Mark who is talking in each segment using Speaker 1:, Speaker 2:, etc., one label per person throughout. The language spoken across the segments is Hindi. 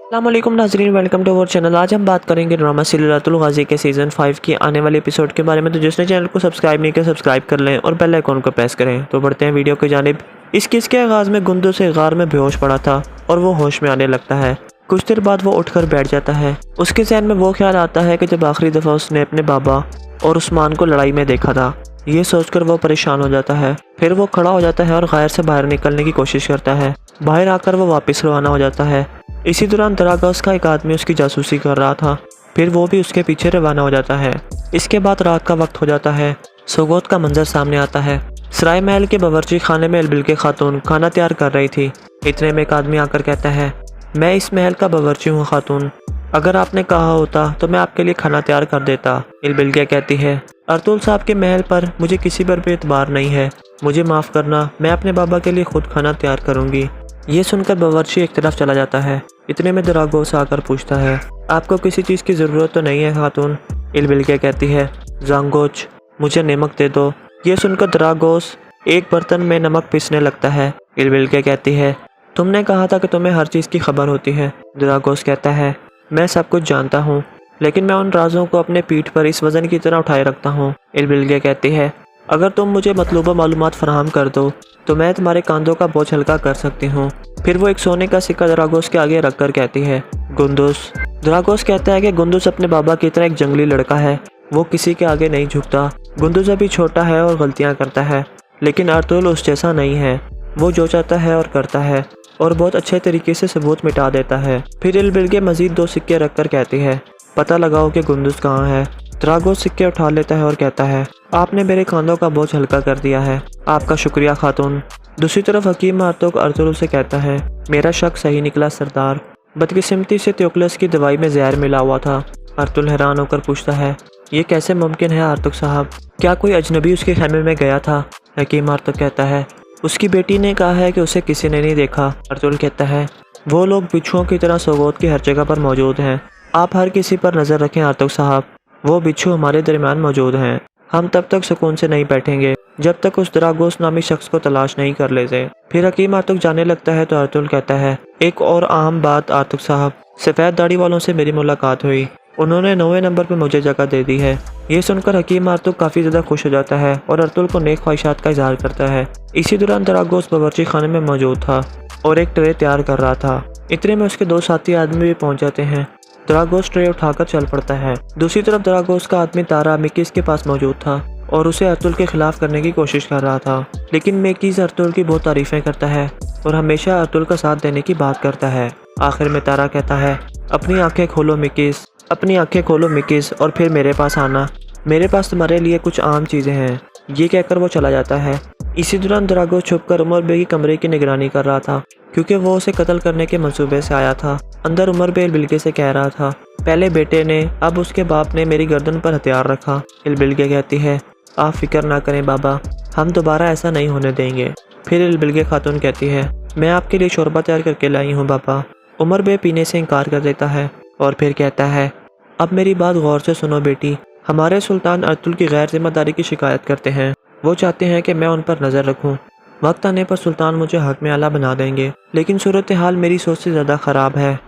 Speaker 1: अस्सलामुअलैकुम नाज़रीन, वेलकम टू अवर चैनल। आज हम बात करेंगे ड्रामा सिलसिलातुल गाज़ी के सीज़न 5 की आने वाले एपिसोड के बारे में। तो जिसने चैनल को सब्सक्राइब नहीं किया सब्सक्राइब कर लें और बेल आइकन को प्रेस करें। तो बढ़ते हैं वीडियो की जानिब। इस किस के आगाज़ में गुंदू से गार में बेहोश पड़ा था और वो होश में आने लगता है। कुछ देर बाद वो उठकर बैठ जाता है। उसके ज़हन में वो ख्याल आता है कि जब आखिरी दफ़ा उसने अपने बाबा और उस्मान को लड़ाई में देखा था। ये सोचकर वो परेशान हो जाता है। फिर वो खड़ा हो जाता है और गायर से बाहर निकलने की कोशिश करता है। बाहर आकर वो वापस रवाना हो जाता है। इसी दौरान दरागोस का एक आदमी उसकी जासूसी कर रहा था। फिर वो भी उसके पीछे रवाना हो जाता है। इसके बाद रात का वक्त हो जाता है। सोगोत का मंजर सामने आता है। सराय महल के बावर्ची खाने में अलबिलके खातून खाना तैयार कर रही थी। इतने में एक आदमी आकर कहता है, मैं इस महल का बावर्ची हूँ खातून, अगर आपने कहा होता तो मैं आपके लिए खाना तैयार कर देता। अलबिलके कहती है, अर्तुल साहब के महल पर मुझे किसी पर भी एतबार नहीं है, मुझे माफ़ करना, मैं अपने बाबा के लिए खुद खाना तैयार करूँगी। ये सुनकर बावर्ची एक तरफ चला जाता है। इतने में दरागोस आकर पूछता है, आपको किसी चीज़ की ज़रूरत तो नहीं है खातून? अलबिलके कहती है, जांगोच, मुझे नमक दे दो। ये सुनकर दरागोस एक बर्तन में नमक पीसने लगता है। अलबिलके कहती है, तुमने कहा था कि तुम्हें हर चीज़ की खबर होती है। दरागोस कहता है, मैं सब कुछ जानता हूँ, लेकिन मैं उन राजों को अपने पीठ पर इस वज़न की तरह उठाए रखता हूँ। अलबिलके कहती है, अगर तुम मुझे मतलूबा मालूमात फराहम कर दो तो मैं तुम्हारे कांधों का बोझ हल्का कर सकती हूँ। फिर वो एक सोने का सिक्का दरागोस के आगे रखकर कहती है, गुंदुस। दरागोस कहता है कि गुंदुस अपने बाबा की तरह एक जंगली लड़का है, वो किसी के आगे नहीं झुकता। गुंदुस अभी छोटा है और गलतियाँ करता है, लेकिन अर्तुल उस जैसा नहीं है। वो जो चाहता है और करता है और बहुत अच्छे तरीके से सबूत मिटा देता है। फिर अलबिलके मजीद 2 सिक्के रखकर कहती है, पता लगाओ कि गुंदुस कहाँ है। दरागोस सिक्के उठा लेता है और कहता है, आपने मेरे कांधों का बोझ हल्का कर दिया है, आपका शुक्रिया खातून। दूसरी तरफ हकीम मार्तोक अर्तुल से कहता है, मेरा शक सही निकला सरदार, बदकिस्मती से त्योकलस की दवाई में जहर मिला हुआ था। अर्तुल हैरान होकर पूछता है, ये कैसे मुमकिन है आर्तुक साहब, क्या कोई अजनबी उसके खेमे में गया था? हकीम मार्तोक कहता है, उसकी बेटी ने कहा है कि उसे किसी ने नहीं देखा। अर्तुल कहता है, वो लोग बिच्छुओं की तरह सोगोत की हर जगह पर मौजूद हैं, आप हर किसी पर नज़र रखें आर्तुक साहब, वो बिच्छू हमारे दरमियान मौजूद हैं। हम तब तक सुकून से नहीं बैठेंगे जब तक उस दरागोस नामी शख्स को तलाश नहीं कर लेते। फिर हकीम आर्तुक जाने लगता है तो अर्तुल कहता है, एक और अहम बात आर्तुक साहब, सफ़ेद दाढ़ी वालों से मेरी मुलाकात हुई, उन्होंने 9वें नंबर पर मुझे जगह दे दी है। ये सुनकर हकीम आर्तुक काफ़ी ज़्यादा खुश हो जाता है और अर्तुल को नेक ख्वाहिशात का इजहार करता है। इसी दौरान दरागोस बावर्ची खाने में मौजूद था और एक ट्रे तैयार कर रहा था। इतने में उसके 2 साथी आदमी भी पहुँच जाते हैं। दरागोस ट्रे उठाकर चल पड़ता है। दूसरी तरफ दरागोस का आदमी तारा मिकीस के पास मौजूद था और उसे अर्तुल के खिलाफ करने की कोशिश कर रहा था, लेकिन मिकीस अर्तुल की बहुत तारीफें करता है और हमेशा अर्तुल का साथ देने की बात करता है। आखिर में तारा कहता है, अपनी आंखें खोलो मिकीस, अपनी आंखें खोलो मिकीस और फिर मेरे पास आना, मेरे पास तुम्हारे लिए कुछ आम चीज़ें हैं। ये कहकर वो चला जाता है। इसी दौरान दरागोस छुपकर उमर बे की कमरे की निगरानी कर रहा था, क्योंकि वो उसे कत्ल करने के मंसूबे से आया था। अंदर उमर बे अलबिलके से कह रहा था, पहले बेटे ने अब उसके बाप ने मेरी गर्दन पर हथियार रखा। अलबिलके कहती है, आप फिक्र ना करें बाबा, हम दोबारा ऐसा नहीं होने देंगे। फिर अलबिलके खातून कहती है, मैं आपके लिए शोरबा तैयार करके लाई हूँ बाबा। उमर बे पीने से इनकार कर देता है और फिर कहता है, अब मेरी बात गौर से सुनो बेटी, हमारे सुल्तान अर्तुल की गैर जिम्मेदारी की शिकायत करते हैं। वो चाहते हैं कि मैं उन पर नज़र रखूं। वक्त आने पर सुल्तान मुझे हक में आला बना देंगे, लेकिन सूरत हाल मेरी सोच से ज़्यादा ख़राब है।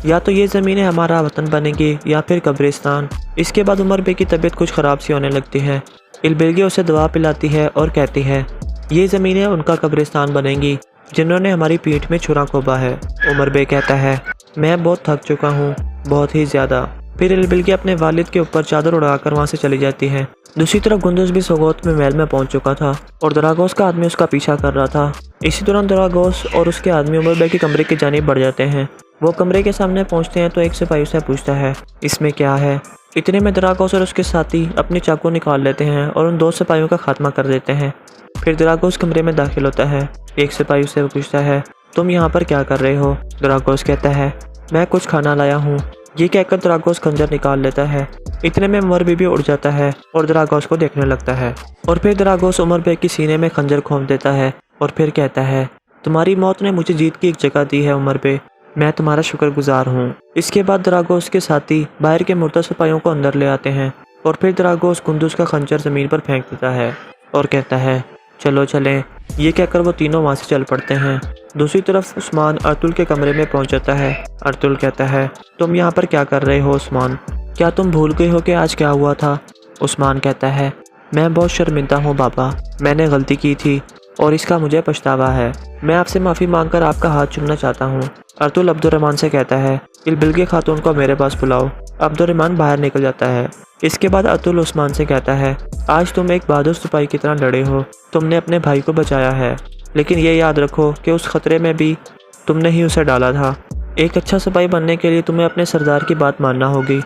Speaker 1: या तो ये ज़मीनें हमारा वतन बनेगी या फिर कब्रिस्तान। इसके बाद उमर बे की तबीयत कुछ ख़राब सी होने लगती है। अलबिलके उसे दवा पिलाती है और कहती है, ये ज़मीनें उनका कब्रिस्तान बनेंगी जिन्होंने हमारी पीठ में छुरा खोबा है। उमर बे कहता है, मैं बहुत थक चुका हूँ, बहुत ही ज़्यादा। फिर अलबिलके अपने वालिद के ऊपर चादर उड़ाकर वहाँ से चली जाती है। दूसरी तरफ गुंदुस भी सोगोत में महल में पहुंच चुका था और दरागोस का आदमी उसका पीछा कर रहा था। इसी दौरान दरागोस और उसके आदमी उमर बे के कमरे की जानिब बढ़ जाते हैं। वो कमरे के सामने पहुंचते हैं तो एक सिपाही उससे पूछता है, इसमें क्या है? इतने में दरागोस और उसके साथी अपनी चाकू निकाल लेते हैं और उन 2 सिपाहियों का खात्मा कर देते हैं। फिर दरागोस कमरे में दाखिल होता है। एक सिपाही उससे पूछता है, तुम यहाँ पर क्या कर रहे हो? दरागोस कहता है, मैं कुछ खाना लाया हूँ। ये कहकर दरागोस खंजर निकाल लेता है। इतने में उमर बे भी उड़ जाता है और दरागोस को देखने लगता है और फिर दरागोस उमर बे की सीने में खंजर घोंप देता है और फिर कहता है, तुम्हारी मौत ने मुझे जीत की एक जगह दी है उमर बे, मैं तुम्हारा शुक्रगुजार हूँ। इसके बाद दरागोस के साथी बाहर के मुर्दा सिपाहियों को अंदर ले आते हैं और फिर दरागोस गुंदुस का खंजर ज़मीन पर फेंक देता है और कहता है, चलो चलें, ये कहकर वो तीनों वहाँ से चल पड़ते हैं। दूसरी तरफ उस्मान अर्तुल के कमरे में पहुँच जाता है। अर्तुल कहता है, तुम यहाँ पर क्या कर रहे हो उस्मान? क्या तुम भूल गए हो कि आज क्या हुआ था? उस्मान कहता है, मैं बहुत शर्मिंदा हूँ बाबा, मैंने गलती की थी और इसका मुझे पछतावा है। मैं आपसे माफ़ी मांगकर आपका हाथ चूमना चाहता हूँ। अर्तुल अब्दुर्रहमान से कहता है, इल्बिल्गी खातून को मेरे पास बुलाओ। अब्दुर्रहमान बाहर निकल जाता है। इसके बाद अर्तुल उस्मान से कहता है, आज तुम एक बहादुर सिपाही की तरह लड़े हो, तुमने अपने भाई को बचाया है, लेकिन ये याद रखो कि उस खतरे में भी तुमने ही उसे डाला था। एक अच्छा सिपाही बनने के लिए तुम्हें अपने सरदार की बात मानना होगी।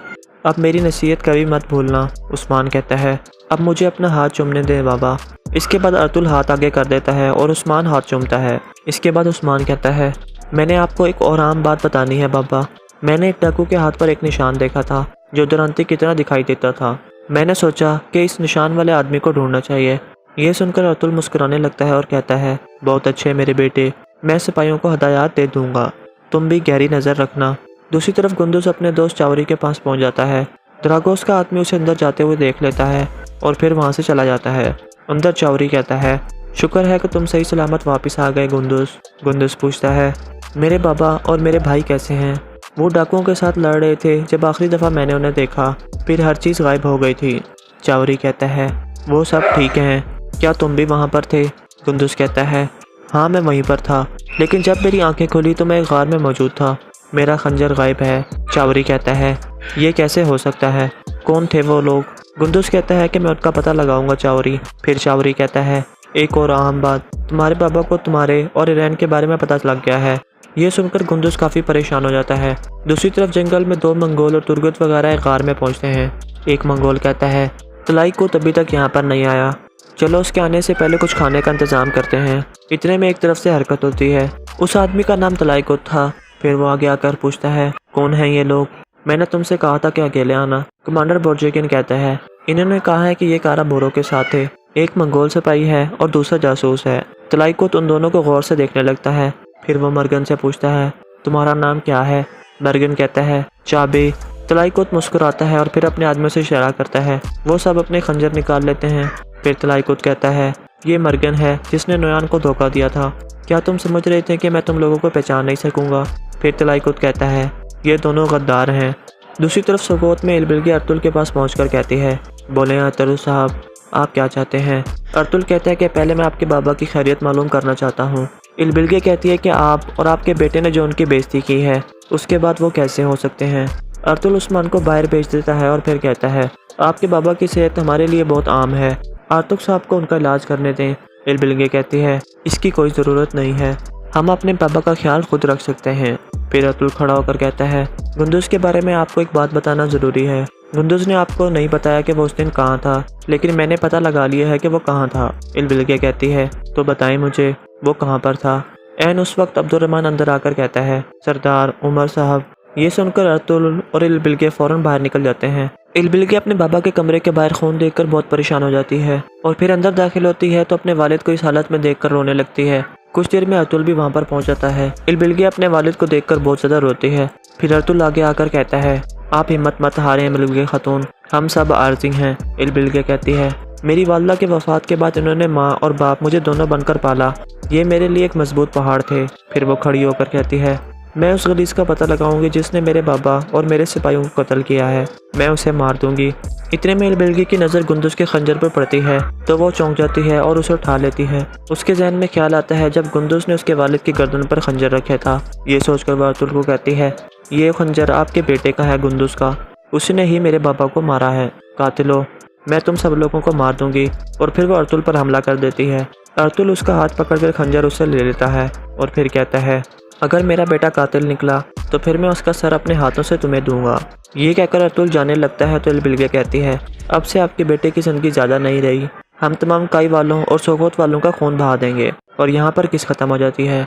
Speaker 1: अब मेरी नसीहत कभी मत भूलना। उस्मान कहता है, अब मुझे अपना हाथ चूमने दे बाबा। इसके बाद अर्तुल हाथ आगे कर देता है और उस्मान हाथ चूमता है। इसके बाद उस्मान कहता है, मैंने आपको एक और आम बात बतानी है बाबा। मैंने एक डाकू के हाथ पर एक निशान देखा था जो दुरंती की तरह दिखाई देता था। मैंने सोचा कि इस निशान वाले आदमी को ढूंढना चाहिए। ये सुनकर अर्तुल मुस्कुराने लगता है और कहता है, बहुत अच्छे मेरे बेटे, मैं सिपाहियों को हदायत दे दूंगा, तुम भी गहरी नज़र रखना। दूसरी तरफ गुंदुस अपने दोस्त चावरी के पास पहुंच जाता है। द्रागोस का आदमी उसे अंदर जाते हुए देख लेता है और फिर वहां से चला जाता है। अंदर चावरी कहता है, शुक्र है कि तुम सही सलामत वापस आ गए गुंदुस। गुंदुस पूछता है, मेरे बाबा और मेरे भाई कैसे हैं? वो डाकुओं के साथ लड़ रहे थे जब आखिरी दफ़ा मैंने उन्हें देखा, फिर हर चीज़ गायब हो गई थी। चावरी कहता है, वो सब ठीक हैं, क्या तुम भी वहाँ पर थे? गुंदुस कहता है, हाँ मैं वहीं पर था, लेकिन जब मेरी आंखें खुली तो मैं एक गार में मौजूद था, मेरा खंजर गायब है। चावरी कहता है, ये कैसे हो सकता है? कौन थे वो लोग? गुंदुस कहता है कि मैं उनका पता लगाऊंगा चावरी। फिर चावरी कहता है, एक और अहम बात, तुम्हारे बाबा को तुम्हारे और ईरान के बारे में पता लग गया है। ये सुनकर गुंदुस काफ़ी परेशान हो जाता है। दूसरी तरफ जंगल में दो मंगोल और तुर्गत वगैरह एक गार में पहुंचते हैं। एक मंगोल कहता है, तलाई को तभी तक यहाँ पर नहीं आया, चलो उसके आने से पहले कुछ खाने का इंतज़ाम करते हैं। इतने में एक तरफ से हरकत होती है। उस आदमी का नाम तलाईकुत था। फिर वो आगे आकर पूछता है, कौन है ये लोग? मैंने तुमसे कहा था कि अकेले आना। कमांडर बोर्जेकिन कहता है, इन्होंने कहा है कि ये कारा बोरो के साथ है, एक मंगोल सिपाही है और दूसरा जासूस है। तलाईकुत उन दोनों को गौर से देखने लगता है। फिर वो मर्गन से पूछता है, तुम्हारा नाम क्या है? मर्गन कहता है, चाबे। तलाईकुत मुस्कुराता है और फिर अपने आदमियों से इशारा करता है। वो सब अपने खंजर निकाल लेते हैं। फिर तलाईकुत कहता है, ये मर्गन है जिसने नोयान को धोखा दिया था। क्या तुम समझ रहे थे कि मैं तुम लोगों को पहचान नहीं सकूंगा? फिर तलाईकुत कहता है, ये दोनों गद्दार हैं। दूसरी तरफ सोगोत में इल्बिल्गी अर्तुल के पास पहुंचकर कहती है, बोले अर्तुल साहब, आप क्या चाहते हैं? अर्तुल कहता है कि पहले मैं आपके बाबा की खैरियत मालूम करना चाहता हूँ। इल्बिल्गी कहती है कि आप और आपके बेटे ने जो उनकी बेइज्जती की है, उसके बाद वो कैसे हो सकते हैं? अर्तुल उस्मान को बाहर भेज देता है और फिर कहता है, आपके बाबा की सेहत हमारे लिए बहुत आम है, आर्तुक साहब को उनका इलाज करने दें। इल्बिल्गी कहती है, इसकी कोई ज़रूरत नहीं है, हम अपने पापा का ख्याल खुद रख सकते हैं। फिर अर्तुल खड़ा होकर कहता है, गुंदुस के बारे में आपको एक बात बताना ज़रूरी है। गुंदुस ने आपको नहीं बताया कि वो उस दिन कहाँ था, लेकिन मैंने पता लगा लिया है कि वो कहाँ था। इल्बिल्गी कहती है, तो बताएं मुझे वो कहाँ पर था। एन उस वक्त अब्दुर्रहमान अंदर आकर कहता है, सरदार उमर साहब। ये सुनकर अर्तुल और इल्बिल्गी फ़ौरन बाहर निकल जाते हैं। इल्बिल्गी अपने बाबा के कमरे के बाहर खून देखकर बहुत परेशान हो जाती है और फिर अंदर दाखिल होती है तो अपने वालिद को इस हालत में देखकर रोने लगती है। कुछ देर में अर्तुल भी वहाँ पर पहुँच जाता है। इल्बिल्गी अपने वालिद को देखकर बहुत ज़्यादा रोती है। फिर अर्तुल आगे आकर कहता है, आप हिम्मत मत हारें इल्बिल्गी खातून, हम सब आर्जी हैं। इल्बिल्गी कहती है, मेरी वालदा के वफात के बाद इन्होंने माँ और बाप मुझे दोनों बनकर पाला, ये मेरे लिए एक मजबूत पहाड़ थे। फिर वो खड़ी होकर कहती है, मैं उस गलीस का पता लगाऊंगी जिसने मेरे बाबा और मेरे सिपाहियों को कत्ल किया है, मैं उसे मार दूंगी। इतने में इल्बिल्गी की नज़र गुंदुस के खंजर पर पड़ती है तो वो चौंक जाती है और उसे उठा लेती है। उसके जहन में ख्याल आता है जब गुंदुस ने उसके वालिद की गर्दन पर खंजर रखा था। ये सोचकर वह अर्तुल को कहती है, ये खंजर आपके बेटे का है गुंदुस का, उसने ही मेरे बाबा को मारा है। कातिलो, मैं तुम सब लोगों को मार दूंगी। और फिर वो अर्तुल पर हमला कर देती है। अर्तुल उसका हाथ पकड़कर खंजर उससे ले लेता है और फिर कहता है, अगर मेरा बेटा कातिल निकला तो फिर मैं उसका सर अपने हाथों से तुम्हें दूंगा। ये कहकर अर्तुल जाने लगता है तो इल्बिल्गी कहती है, अब से आपके बेटे की ज़िंदगी ज़्यादा नहीं रही, हम तमाम काई वालों और सोगोत वालों का खून बहा देंगे। और यहाँ पर किस ख़त्म हो जाती है।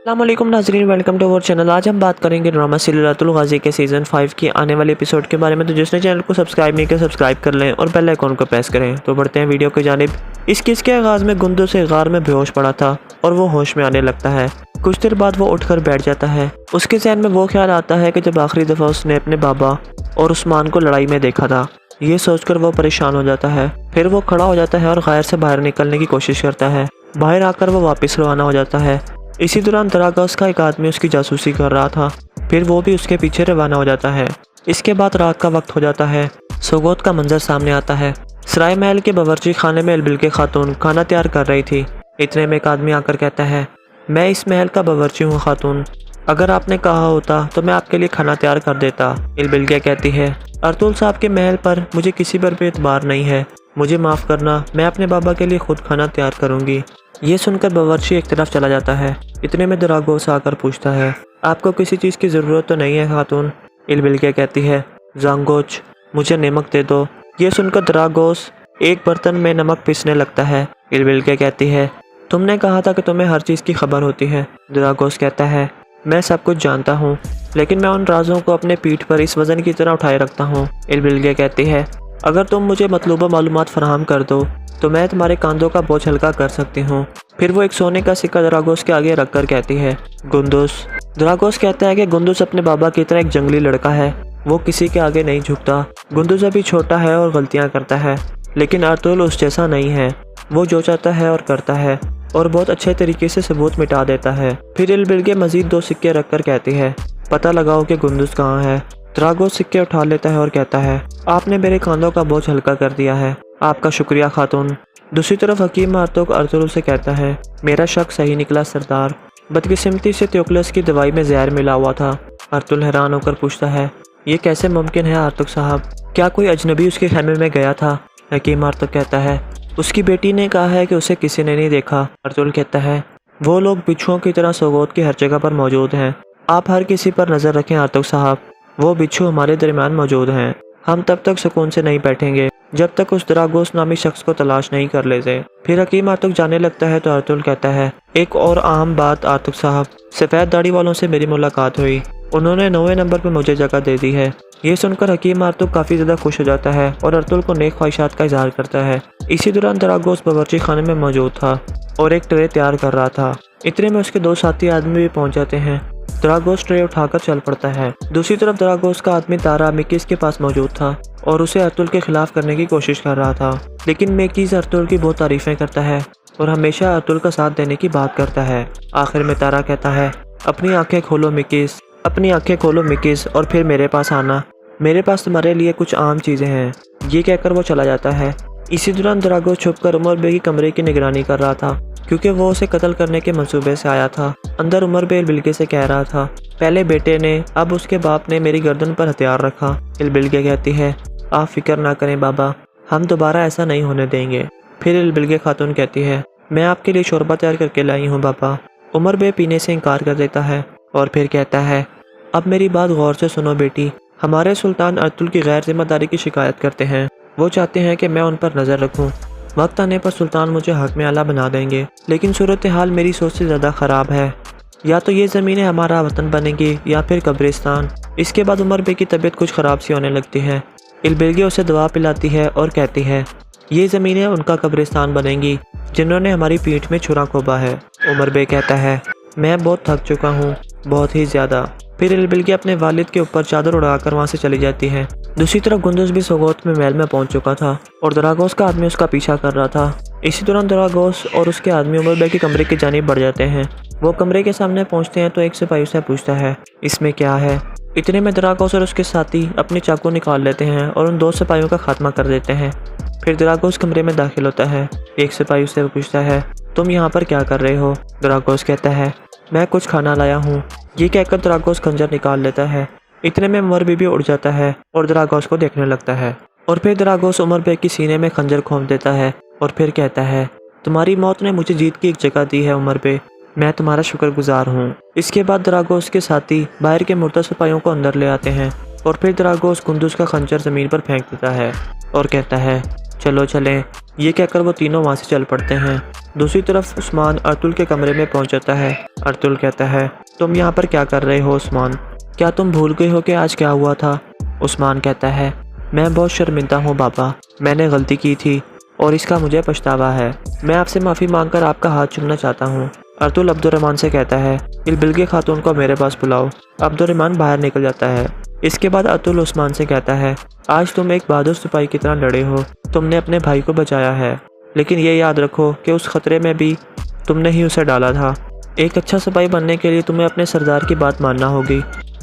Speaker 1: अस्सलामुअलैकुम नाज़रीन, वेलकम टू अवर चैनल। आज हम बात करेंगे ड्रामा सीरियल रातुल गाज़ी के सीज़न 5 की आने वाले एपिसोड के बारे में। तो जिसने चैनल को सब्सक्राइब नहीं किया सब्सक्राइब कर लें और बेल आइकन को प्रेस करें। तो बढ़ते हैं वीडियो की जानिब। इस केस के आगाज़ में गुंदुस से गार में बेहोश पड़ा था और वो होश में आने लगता है। कुछ देर बाद वो उठकर बैठ जाता है। उसके जहन में वो ख्याल आता है कि जब आखिरी दफ़ा उसने अपने बाबा और उस्मान को लड़ाई में देखा था ये सोचकर वो परेशान हो जाता है। फिर वो खड़ा हो जाता है और गैर से बाहर निकलने की कोशिश करता है। बाहर आकर वो वापस रवाना हो जाता है। इसी दौरान दरागोस का एक आदमी उसकी जासूसी कर रहा था। फिर वो भी उसके पीछे रवाना हो जाता है। इसके बाद रात का वक्त हो जाता है। सोगोत का मंजर सामने आता है। सराय महल के बावर्ची खाने में इल्बिल्के खातून खाना तैयार कर रही थी। इतने में एक आदमी आकर कहता है, मैं इस महल का बावर्ची हूँ खातून, अगर आपने कहा होता तो मैं आपके लिए खाना तैयार कर देता। इल्बिल्के कहती है, अर्तुल साहब के महल पर मुझे किसी पर भी एतबार नहीं है, मुझे माफ़ करना, मैं अपने बाबा के लिए खुद खाना तैयार करूँगी। ये सुनकर बावर्ची एक तरफ चला जाता है। इतने में दरागोस आकर पूछता है, आपको किसी चीज़ की ज़रूरत तो नहीं है खातून? इल्बिल्के कहती है, जांगोच, मुझे नमक दे दो। ये सुनकर दरागोस एक बर्तन में नमक पीसने लगता है। इल्बिल्के कहती है, तुमने कहा था कि तुम्हें हर चीज़ की खबर होती है। दरागोस कहता है, मैं सब कुछ जानता हूँ, लेकिन मैं उन राजों को अपने पीठ पर इस वज़न की तरह उठाए रखता हूँ। इल्बिल्के कहती है, अगर तुम मुझे मतलूबा मालूमात फराहम कर दो तो मैं तुम्हारे कांधों का बोझ हल्का कर सकती हूँ। फिर वो एक सोने का सिक्का दरागोस के आगे रखकर कहती है, गुंदुस। दरागोस कहता है कि गुंदुस अपने बाबा की तरह एक जंगली लड़का है, वो किसी के आगे नहीं झुकता। गुंदुस अभी छोटा है और गलतियाँ करता है, लेकिन अर्तुल उस जैसा नहीं है। वो जो चाहता है और करता है और बहुत अच्छे तरीके से सबूत मिटा देता है। फिर इल्बिल्के मजीद 2 सिक्के रखकर कहती है, पता लगाओ कि गुंदुस कहाँ है। दरागोस सिक्के उठा लेता है और कहता है, आपने मेरे कांधों का बोझ हल्का कर दिया है, आपका शुक्रिया खातून। दूसरी तरफ हकीम मार्तोक अर्तुल से कहता है, मेरा शक सही निकला सरदार, बदकिस्मती से त्योकलस की दवाई में जहर मिला हुआ था। अर्तुल हैरान होकर पूछता है, ये कैसे मुमकिन है आर्तुक साहब, क्या कोई अजनबी उसके खेमे में गया था? हकीम आर्तुक कहता है, उसकी बेटी ने कहा है कि उसे किसी ने नहीं देखा। अर्तुल कहता है, वो लोग बिच्छुओं की तरह सोगोत की हर जगह पर मौजूद हैं, आप हर किसी पर नज़र रखें आर्तुक साहब, वो बिच्छू हमारे दरमियान मौजूद हैं। हम तब तक सुकून से नहीं बैठेंगे जब तक उस दरागोस नामी शख्स को तलाश नहीं कर लेते। फिर हकीम आर्तुक जाने लगता है तो अर्तुल कहता है, एक और अहम बात आर्तुक साहब, सफ़ेद दाढ़ी वालों से मेरी मुलाकात हुई, उन्होंने 9वें नंबर पर मुझे जगह दे दी है। ये सुनकर हकीम आर्तुक काफ़ी ज़्यादा खुश हो जाता है और अर्तुल को नेक ख्वाहिशात का इजहार करता है। इसी दौरान दरागोस बावर्ची खाने में मौजूद था और एक ट्रे तैयार कर रहा था। इतने में उसके 2 साथी आदमी भी पहुंच जाते हैं। दरागोस ट्रे उठाकर चल पड़ता है। दूसरी तरफ दरागोस का आदमी तारा मिकीस के पास मौजूद था और उसे अर्तुल के खिलाफ करने की कोशिश कर रहा था, लेकिन मिकीस अर्तुल की बहुत तारीफें करता है और हमेशा अर्तुल का साथ देने की बात करता है। आखिर में तारा कहता है, अपनी आंखें खोलो मिकीस, अपनी आंखें खोलो मिकीस और फिर मेरे पास आना, मेरे पास तुम्हारे लिए कुछ आम चीज़ें हैं। ये कहकर वो चला जाता है। इसी दौरान दरागोस छुपकर उमर बे की कमरे की निगरानी कर रहा था, क्योंकि वो उसे कत्ल करने के मंसूबे से आया था। अंदर उमर बे इल्बिल्के से कह रहा था, पहले बेटे ने, अब उसके बाप ने मेरी गर्दन पर हथियार रखा। इल्बिल्के कहती है, आप फिक्र ना करें बाबा, हम दोबारा ऐसा नहीं होने देंगे। फिर इल्बिल्के खातून कहती है, मैं आपके लिए शोरबा तैयार करके लाई हूँ बाबा। उमर बे पीने से इनकार कर देता है और फिर कहता है, अब मेरी बात गौर से सुनो बेटी, हमारे सुल्तान अर्तुल की गैर जिम्मेदारी की शिकायत करते हैं, वो चाहते हैं कि मैं उन पर नज़र रखूं। वक्त आने पर सुल्तान मुझे हक में आला बना देंगे, लेकिन सूरत हाल मेरी सोच से ज़्यादा ख़राब है, या तो ये ज़मीनें हमारा वतन बनेंगी या फिर कब्रिस्तान। इसके बाद उमर बे की तबीयत कुछ ख़राब सी होने लगती है। इल्बिल्के उसे दवा पिलाती है और कहती है, ये ज़मीनें उनका कब्रिस्तान बनेंगी जिन्होंने हमारी पीठ में छुरा खोबा है। उमर बे कहता है, मैं बहुत थक चुका हूँ, बहुत ही ज़्यादा। फिर इल्बिल्के अपने वालिद के ऊपर चादर उड़ाकर वहाँ से चली जाती है। दूसरी तरफ गुंदुस भी सोगोत में महल में पहुंच चुका था और दरागोस का आदमी उसका पीछा कर रहा था। इसी दौरान दरागोस और उसके आदमी उमर बे के कमरे की जानिब बढ़ जाते हैं। वो कमरे के सामने पहुंचते हैं तो एक सिपाही उससे पूछता है, इसमें क्या है? इतने में दरागोस और उसके साथी अपने चाकू निकाल लेते हैं और उन 2 सिपाहियों का खात्मा कर देते हैं। फिर दरागोस कमरे में दाखिल होता है। एक सिपाही उससे पूछता है, तुम यहाँ पर क्या कर रहे हो? दरागोस कहता है, मैं कुछ खाना लाया हूँ। ये कहकर दरागोस खंजर निकाल लेता है। इतने में उमर बे भी उड़ जाता है और दरागोस को देखने लगता है और फिर दरागोस उमर बे की सीने में खंजर घोंप देता है और फिर कहता है, तुम्हारी मौत ने मुझे जीत की एक जगह दी है उमर बे, मैं तुम्हारा शुक्रगुजार हूँ। इसके बाद दरागोस के साथी बाहर के मुर्दा सिपाहियों को अंदर ले आते हैं और फिर दरागोस गुंदुस का खंजर ज़मीन पर फेंक देता है और कहता है, चलो चलें। ये कहकर वो तीनों वहाँ से चल पड़ते हैं। दूसरी तरफ उस्मान अर्तुल के कमरे में पहुँच जाता है। अर्तुल कहता है, तुम यहाँ पर क्या कर रहे हो उस्मान? क्या तुम भूल गए हो कि आज क्या हुआ था? उस्मान कहता है, मैं बहुत शर्मिंदा हूँ बाबा, मैंने गलती की थी और इसका मुझे पछतावा है। मैं आपसे माफ़ी मांगकर आपका हाथ चूमना चाहता हूँ। अर्तुल अब्दुर्रहमान से कहता है, इल्बिल्के खातून को मेरे पास बुलाओ। अब्दुर्रहमान बाहर निकल जाता है। इसके बाद अतुल उस्मान से कहता है, आज तुम एक बहादुर सिपाही की तरह लड़े हो, तुमने अपने भाई को बचाया है, लेकिन ये याद रखो कि उस खतरे में भी तुमने ही उसे डाला था। एक अच्छा सिपाही बनने के लिए तुम्हें अपने सरदार की बात मानना होगी।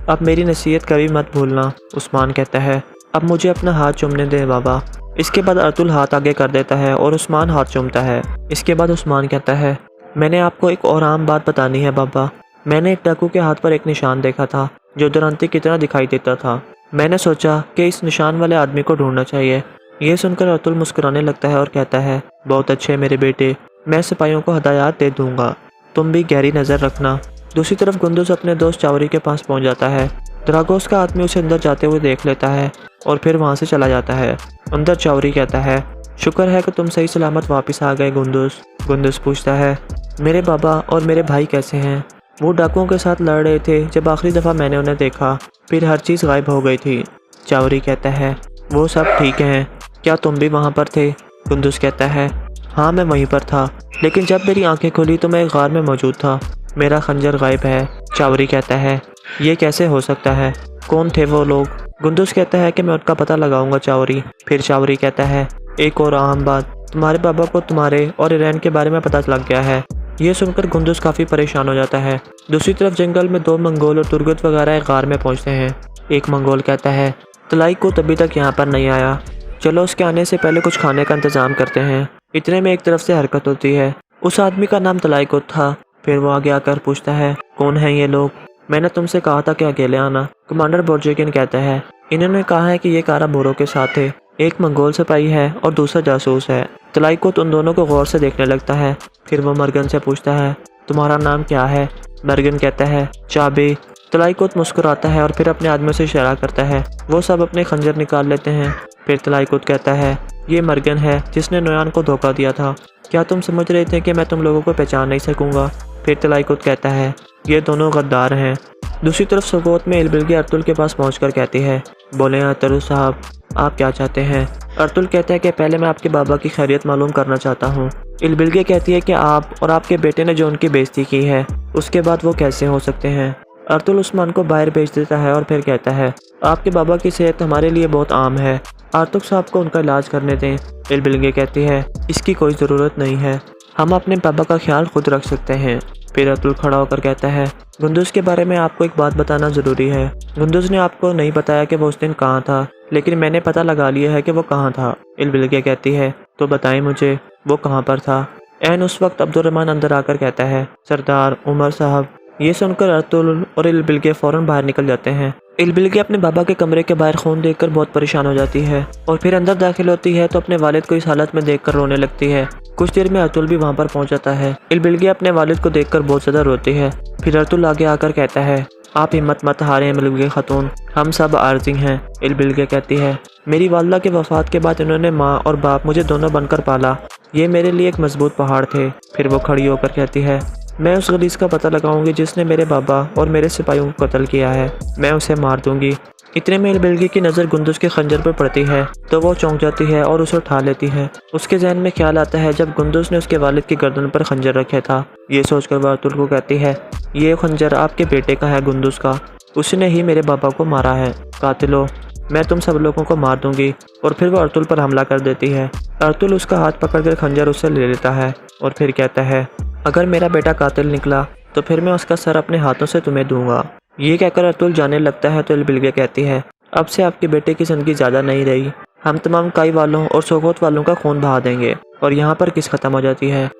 Speaker 1: अब मेरी नसीहत कभी मत भूलना। उस्मान कहता है, अब मुझे अपना हाथ चूमने दें बाबा। इसके बाद अतुल हाथ आगे कर देता है और उस्मान हाथ चूमता है। इसके बाद उस्मान कहता है, मैंने आपको एक और आम बात बतानी है बाबा। मैंने एक डाकू के हाथ पर एक निशान देखा था जो दुरंती की तरह दिखाई देता था। मैंने सोचा कि इस निशान वाले आदमी को ढूंढना चाहिए। ये सुनकर अतुल मुस्कुराने लगता है और कहता है, बहुत अच्छे मेरे बेटे, मैं सिपाहियों को हदायत दे दूंगा, तुम भी गहरी नज़र रखना। दूसरी तरफ गुंदुस अपने दोस्त चावरी के पास पहुंच जाता है। द्रागोस का आदमी उसे अंदर जाते हुए देख लेता है और फिर वहां से चला जाता है। अंदर चावरी कहता है, शुक्र है कि तुम सही सलामत वापस आ गए गुंदुस। गुंदुस पूछता है, मेरे बाबा और मेरे भाई कैसे हैं? वो डाकुओं के साथ लड़ रहे थे जब आखिरी दफ़ा मैंने उन्हें देखा, फिर हर चीज़ गायब हो गई थी। चावरी कहता है, वो सब ठीक हैं, क्या तुम भी वहाँ पर थे? गुंदुस कहता है, हाँ मैं वहीं पर था, लेकिन जब मेरी आंखें खुली तो मैं एक गार में मौजूद था, मेरा खंजर गायब है। चावरी कहता है, ये कैसे हो सकता है? कौन थे वो लोग? गुंदुस कहता है कि मैं उनका पता लगाऊंगा चावरी। फिर चावरी कहता है, एक और अहम बात, तुम्हारे बाबा को तुम्हारे और ईरान के बारे में पता लग गया है। ये सुनकर गुंदुस काफ़ी परेशान हो जाता है। दूसरी तरफ जंगल में दो मंगोल और तुर्गत वगैरह एक गार में पहुंचते हैं। एक मंगोल कहता है, तलाई को तभी तक यहाँ पर नहीं आया, चलो उसके आने से पहले कुछ खाने का इंतजाम करते हैं। इतने में एक तरफ से हरकत होती है। उस आदमी का नाम तलाईकुत था। फिर वो आगे आकर पूछता है, कौन है ये लोग? मैंने तुमसे कहा था कि अकेले आना। कमांडर बोर्जेकिन कहता है, इन्होंने कहा है कि ये कारा बोरो के साथ है, एक मंगोल सिपाही है और दूसरा जासूस है। तलाईकुत उन दोनों को गौर से देखने लगता है। फिर वो मर्गन से पूछता है, तुम्हारा नाम क्या है? मर्गन कहता है, चाबी। तलाईकुत मुस्कुराता है और फिर अपने आदमियों से इशारा करता है। वो सब अपने खंजर निकाल लेते हैं। फिर तलाईकुत कहता है, ये मर्गन है जिसने नोयान को धोखा दिया था। क्या तुम समझ रहे थे कि मैं तुम लोगों को पहचान नहीं सकूंगा? फिर तलाईकुत कहता है, ये दोनों गद्दार हैं। दूसरी तरफ सोगोत में इलबिल्गी अतुल के पास पहुंचकर कहती है, बोले अतुल साहब, आप क्या चाहते हैं? अतुल कहता है कि पहले मैं आपके बाबा की खैरियत मालूम करना चाहता हूँ। इलबिल्गी कहती है कि आप और आपके बेटे ने जो उनकी बेइज्जती की है, उसके बाद वो कैसे हो सकते हैं? अतुल उस्मान को बाहर भेज देता है और फिर कहता है, आपके बाबा की सेहत हमारे लिए बहुत आम है, आर्तुक साहब को उनका इलाज करने दें। इलबिल्गी कहती है, इसकी कोई ज़रूरत नहीं है, हम अपने पापा का ख्याल खुद रख सकते हैं। फिर अतुल खड़ा होकर कहता है, गुंदुस के बारे में आपको एक बात बताना ज़रूरी है। गुंदुस ने आपको नहीं बताया कि वो उस दिन कहाँ था, लेकिन मैंने पता लगा लिया है कि वो कहाँ था। इलबिल्गी कहती है, तो बताएं मुझे, वो कहाँ पर था? एन उस वक्त अब्दुर्रहमान अंदर आकर कहता है, सरदार उमर साहब। ये सुनकर अतुल और इलबिल्गी फ़ौरन बाहर निकल जाते हैं। इलबिल्गी अपने बाबा के कमरे के बाहर खून देखकर बहुत परेशान हो जाती है और फिर अंदर दाखिल होती है तो अपने वालिद को इस हालत में देखकर रोने लगती है। कुछ देर में अतुल भी वहाँ पर पहुँच जाता है। इलबिल्गी अपने वालिद को देखकर बहुत ज़्यादा रोती है। फिर अतुल आगे आकर कहता है, आप हिम्मत मत हारें इलबिल्गी खातून, हम सब आर्जी हैं। इलबिल्गी कहती है, मेरी वालदा के वफात के बाद इन्होंने माँ और बाप मुझे दोनों बनकर पाला, ये मेरे लिए एक मजबूत पहाड़ थे। फिर वो खड़ी होकर कहती है, मैं उस गलीस का पता लगाऊंगी जिसने मेरे बाबा और मेरे सिपाहियों को कत्ल किया है, मैं उसे मार दूंगी। इतने में इलबिल्गी की नज़र गुंदुस के खंजर पर पड़ती है तो वो चौंक जाती है और उसे उठा लेती है। उसके जहन में ख्याल आता है जब गुंदुस ने उसके वालिद की गर्दन पर खंजर रखा था। ये सोचकर वह अतुल को कहती है, ये खंजर आपके बेटे का है गुंदुस का, उसने ही मेरे बाबा को मारा है। कातिलो, मैं तुम सब लोगों को मार दूंगी। और फिर वो अतुल पर हमला कर देती है। अतुल उसका हाथ पकड़कर खंजर उससे ले लेता है और फिर कहता है, अगर मेरा बेटा कातिल निकला तो फिर मैं उसका सर अपने हाथों से तुम्हें दूंगा। ये कहकर अतुल जाने लगता है तो इलबिल्गी कहती है, अब से आपके बेटे की जिंदगी ज़्यादा नहीं रही, हम तमाम काई वालों और सोगोत वालों का खून बहा देंगे। और यहाँ पर किस खत्म हो जाती है।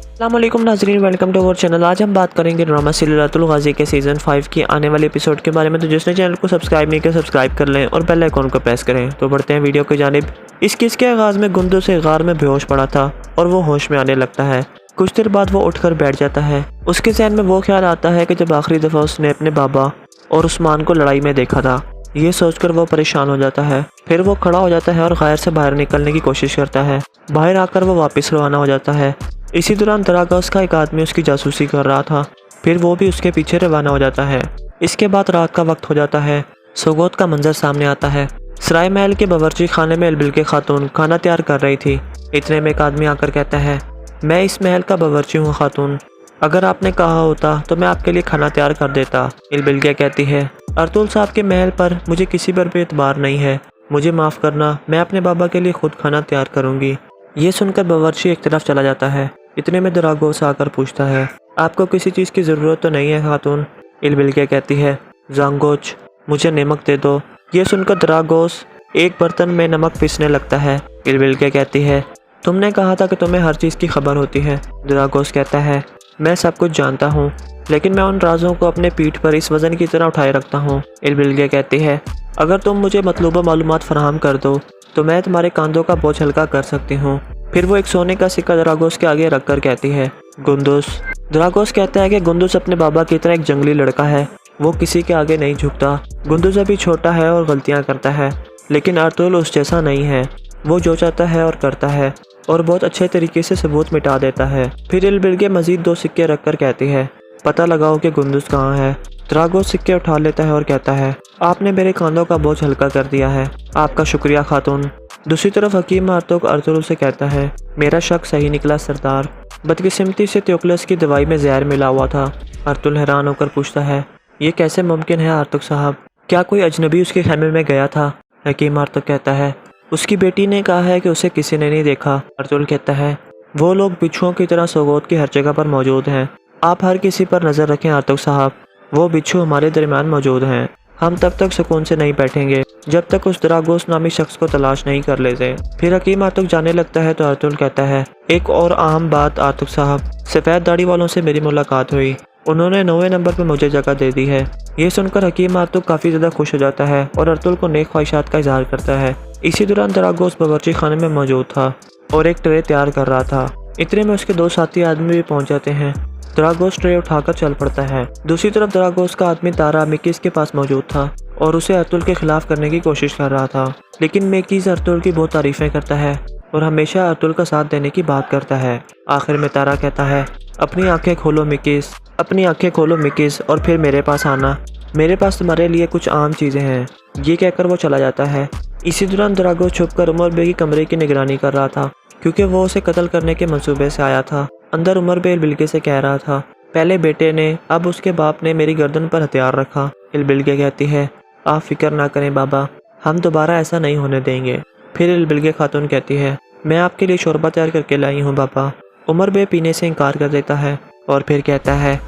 Speaker 1: अस्सलामुअलैकुम नाज़रीन, वेलकम टू अवर चैनल। आज हम बात करेंगे ड्रामा सीरियल अतुल गाजी के सीज़न 5 की आने वाले एपिसोड के बारे में। तो जिसने चैनल को सब्सक्राइब नहीं किया सब्सक्राइब कर लें और बेल आइकॉन को प्रेस करें। तो बढ़ते हैं वीडियो की जानिब। इस किस के आगाज़ में गुंदुस से गार में बेहोश पड़ा था और वो होश में आने लगता है। कुछ देर बाद वो उठकर बैठ जाता है। उसके जहन में वो ख्याल आता है कि जब आखिरी दफ़ा उसने अपने बाबा और उस्मान को लड़ाई में देखा था। ये सोचकर वो परेशान हो जाता है। फिर वो खड़ा हो जाता है और गायर से बाहर निकलने की कोशिश करता है। बाहर आकर वो वापस रवाना हो जाता है। इसी दौरान दरागस का एक आदमी उसकी जासूसी कर रहा था। फिर वो भी उसके पीछे रवाना हो जाता है। इसके बाद रात का वक्त हो जाता है। सोगोत का मंजर सामने आता है। सराय महल के बावर्ची खाने में इलबिल्गी खातून खाना तैयार कर रही थी। इतने में एक आदमी आकर कहता है, मैं इस महल का बावर्ची हूँ खातून। अगर आपने कहा होता तो मैं आपके लिए खाना तैयार कर देता। इल्बिल्गिया कहती है, अर्तुल साहब के महल पर मुझे किसी पर भी एतबार नहीं है। मुझे माफ़ करना, मैं अपने बाबा के लिए खुद खाना तैयार करूँगी। ये सुनकर बावर्ची एक तरफ चला जाता है। इतने में दरागोस आकर पूछता है, आपको किसी चीज़ की ज़रूरत तो नहीं है खातून? इल्बिल्गिया कहती है, जांगोच, मुझे नमक दे दो। ये सुनकर दरागोस एक बर्तन में नमक पीसने लगता है। इल्बिल्गिया कहती है, तुमने कहा था कि तुम्हें हर चीज़ की खबर होती है। दरागोस कहता है, मैं सब कुछ जानता हूँ, लेकिन मैं उन राजों को अपने पीठ पर इस वज़न की तरह उठाए रखता हूँ। इल्बिल्गिया कहती है, अगर तुम मुझे मतलूबा मालूमात फराहम कर दो तो मैं तुम्हारे कंधों का बोझ हल्का कर सकती हूँ। फिर वो एक सोने का सिक्का दरागोस के आगे रखकर कहती है, गुंदुस। दरागोस कहता है कि गुंदुस अपने बाबा की तरह एक जंगली लड़का है, वो किसी के आगे नहीं झुकता। गुंदुस अभी छोटा है और गलतियाँ करता है, लेकिन अर्तुल उस जैसा नहीं है। वो जो चाहता है और करता है और बहुत अच्छे तरीके से सबूत मिटा देता है। फिर इल्बिल्गिया मजीद 2 सिक्के रखकर कहती है, पता लगाओ कि गुंदुस कहाँ है। दरागोस सिक्के उठा लेता है और कहता है, आपने मेरे कंधों का बोझ हल्का कर दिया है, आपका शुक्रिया खातून। दूसरी तरफ हकीम मार्तोक अर्तुल से कहता है, मेरा शक सही निकला सरदार, बदकिस्मती से त्योकलस की दवाई में जहर मिला हुआ था। अर्तुल हैरान होकर पूछता है, ये कैसे मुमकिन है आर्तुक साहब? क्या कोई अजनबी उसके खेमे में गया था? हकीम मार्तोक कहता है, उसकी बेटी ने कहा है कि उसे किसी ने नहीं देखा। अर्तुल कहता है, वो लोग बिच्छुओं की तरह सोगोत की हर जगह पर मौजूद हैं। आप हर किसी पर नज़र रखें आर्तुक साहब, वो बिच्छू हमारे दरमियान मौजूद हैं। हम तब तक सुकून से नहीं बैठेंगे जब तक उस दरागोस नामी शख्स को तलाश नहीं कर लेते। फिर हकीम आर्तुक जाने लगता है तो अर्तुल कहता है, एक और अहम बात आर्तुक साहब, सफ़ेद दाढ़ी वालों से मेरी मुलाकात हुई, उन्होंने 9वें नंबर पर मुझे जगह दे दी है। ये सुनकर हकीम आर्तुक काफ़ी ज़्यादा खुश हो जाता है और अर्तुल को नेक ख्वाहिशात का इजहार करता है। इसी दौरान दरागोस बावर्ची खाने में मौजूद था और एक ट्रे तैयार कर रहा था। इतने में उसके 2 साथी आदमी भी पहुंच जाते हैं। दरागोस ट्रे उठाकर चल पड़ता है। दूसरी तरफ दरागोस का आदमी तारा मिकीस के पास मौजूद था और उसे अर्तुल के खिलाफ करने की कोशिश कर रहा था, लेकिन मिकीस अर्तुल की बहुत तारीफें करता है और हमेशा अर्तुल का साथ देने की बात करता है। आखिर में तारा कहता है, अपनी आंखें खोलो मिकीस, अपनी आंखें खोलो मिकीस और फिर मेरे पास आना, मेरे पास तुम्हारे लिए कुछ आम चीज़ें हैं। ये कहकर वो चला जाता है। इसी दौरान दरागोस छुपकर उमर बे की कमरे की निगरानी कर रहा था, क्योंकि वो उसे कत्ल करने के मंसूबे से आया था। अंदर उमर बे इल्बिल्गिया से कह रहा था, पहले बेटे ने, अब उसके बाप ने मेरी गर्दन पर हथियार रखा। इल्बिल्गिया कहती है, आप फिक्र ना करें बाबा, हम दोबारा ऐसा नहीं होने देंगे। फिर इल्बिल्गिया खातून कहती है, मैं आपके लिए शोरबा तैयार करके लाई हूँ बाबा। उमर बे पीने से इनकार कर देता है और फिर कहता है,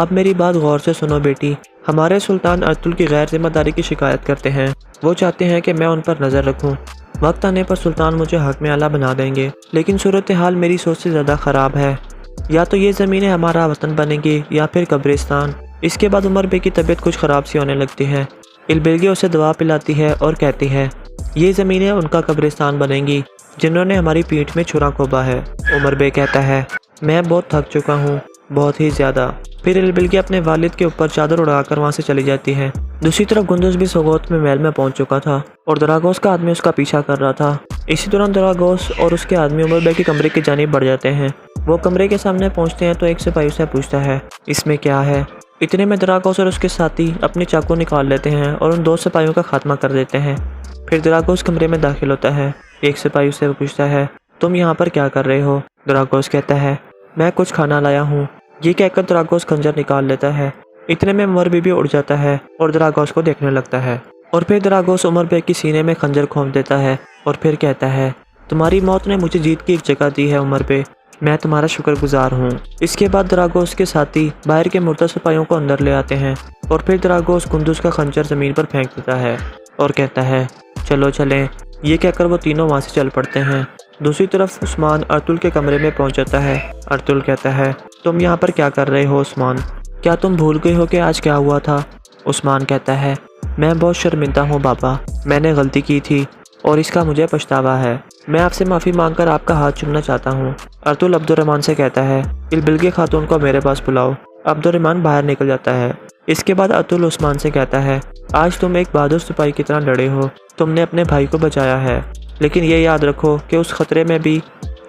Speaker 1: अब मेरी बात गौर से सुनो बेटी, हमारे सुल्तान अर्तुल की गैर जिम्मेदारी की शिकायत करते हैं। वो चाहते हैं कि मैं उन पर नज़र रखूं। वक्त आने पर सुल्तान मुझे हक में आला बना देंगे, लेकिन सूरत हाल मेरी सोच से ज़्यादा ख़राब है। या तो ये ज़मीनें हमारा वतन बनेंगी या फिर कब्रिस्तान। इसके बाद उमर बे की तबीयत कुछ ख़राब सी होने लगती है। इल्बिल्गिया उसे दवा पिलाती है और कहती है, ये ज़मीनें उनका कब्रिस्तान बनेंगी जिन्होंने हमारी पीठ में छुरा खोबा है। उमर बे कहता है, मैं बहुत थक चुका हूँ, बहुत ही ज़्यादा। फिर इल्बिल्गिया अपने वालिद के ऊपर चादर उड़ाकर वहाँ से चली जाती है। दूसरी तरफ गुंदुस भी सोगोत में महल में पहुँच चुका था और दरागोस का आदमी उसका पीछा कर रहा था। इसी दौरान दरागोस और उसके आदमी उमर बे के कमरे की जानिब बढ़ जाते हैं। वो कमरे के सामने पहुँचते हैं तो एक सिपाही उससे पूछता है, इसमें क्या है? इतने में दरागोस और उसके साथी अपने चाकू निकाल लेते हैं और उन 2 सिपाहियों का खात्मा कर देते हैं। फिर दरागोस कमरे में दाखिल होता है। एक सिपाही उससे पूछता है, तुम यहाँ पर क्या कर रहे हो? दरागोस कहता है, मैं कुछ खाना लाया हूँ। ये कहकर दरागोस खंजर निकाल लेता है। इतने में उमर बे भी उड़ जाता है और दरागोस को देखने लगता है और फिर दरागोस उमर बे की सीने में खंजर घोंप देता है और फिर कहता है, तुम्हारी मौत ने मुझे जीत की एक जगह दी है उमर बे, मैं तुम्हारा शुक्रगुजार हूँ। इसके बाद दरागोस के साथी बाहर के मुर्दा सिपाहियों को अंदर ले आते हैं और फिर दरागोस गुंदुस का खंजर ज़मीन पर फेंक देता है और कहता है, चलो चलें। ये कहकर वो तीनों वहाँ से चल पड़ते हैं। दूसरी तरफ उस्मान अर्तुल के कमरे में पहुँच जाता है। अर्तुल कहता है, तुम यहाँ पर क्या कर रहे हो उस्मान? क्या तुम भूल गए हो कि आज क्या हुआ था? उस्मान कहता है, मैं बहुत शर्मिंदा हूँ बाबा, मैंने गलती की थी और इसका मुझे पछतावा है। मैं आपसे माफ़ी मांगकर आपका हाथ चूमना चाहता हूँ। अर्तुल अब्दुर्रहमान से कहता है, इल्बिल्गिया खातून को मेरे पास बुलाओ। अब्दुर्रहमान बाहर निकल जाता है। इसके बाद अर्तुल उस्मान से कहता है, आज तुम एक बहादुर सिपाही की तरह लड़े हो, तुमने अपने भाई को बचाया है, लेकिन ये याद रखो कि उस खतरे में भी